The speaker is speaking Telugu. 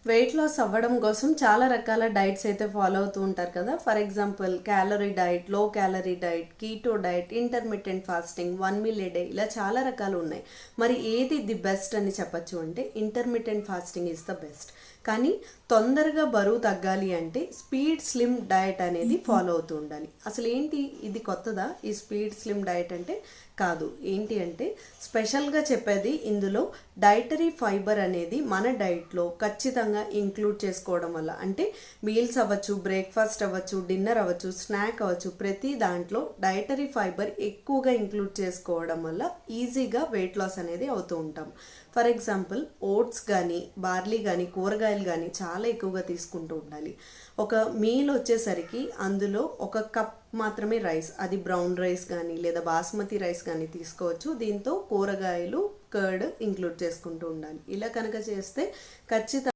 వెయిట్ లాస్ అవ్వడం కోసం చాలా రకాల డైట్స్ అయితే ఫాలో అవుతూ ఉంటారు కదా. For example calorie diet, low calorie diet, keto diet, intermittent fasting, 1 meal A day, ఇలా చాలా రకాలు ఉన్నాయి. మరి ఏది ది బెస్ట్ అని చెప్పచ్చు అంటే intermittent fasting is the best. కానీ తొందరగా బరువు తగ్గాలి అంటే స్పీడ్ స్లిమ్ డయట్ అనేది ఫాలో అవుతూ ఉండాలి. అసలు ఏంటి ఇది కొత్తదా ఈ స్పీడ్ స్లిమ్ డయట్ అంటే? కాదు. ఏంటి అంటే స్పెషల్గా చెప్పేది ఇందులో డైటరీ ఫైబర్ అనేది మన డైట్లో ఖచ్చితంగా ఇంక్లూడ్ చేసుకోవడం వల్ల, అంటే మీల్స్ అవ్వచ్చు, బ్రేక్ఫాస్ట్ అవ్వచ్చు, డిన్నర్ అవ్వచ్చు, స్నాక్ అవ్వచ్చు, ప్రతి దాంట్లో డైటరీ ఫైబర్ ఎక్కువగా ఇంక్లూడ్ చేసుకోవడం వల్ల ఈజీగా వెయిట్ లాస్ అనేది అవుతూ ఉంటాం. ఫర్ ఎగ్జాంపుల్ ఓట్స్ కానీ, బార్లీ కానీ, కూరగాయలు కానీ చాలా ఎక్కువగా తీసుకుంటూ ఉండాలి. ఒక మీల్ వచ్చేసరికి అందులో 1 కప్ మాత్రమే రైస్, అది బ్రౌన్ రైస్ కానీ లేదా బాస్మతి రైస్ కానీ తీసుకోవచ్చు. దీంతో కూరగాయలు, కర్డ్ ఇంక్లూడ్ చేసుకుంటూ ఉండాలి. ఇలా కనుక చేస్తే ఖచ్చితంగా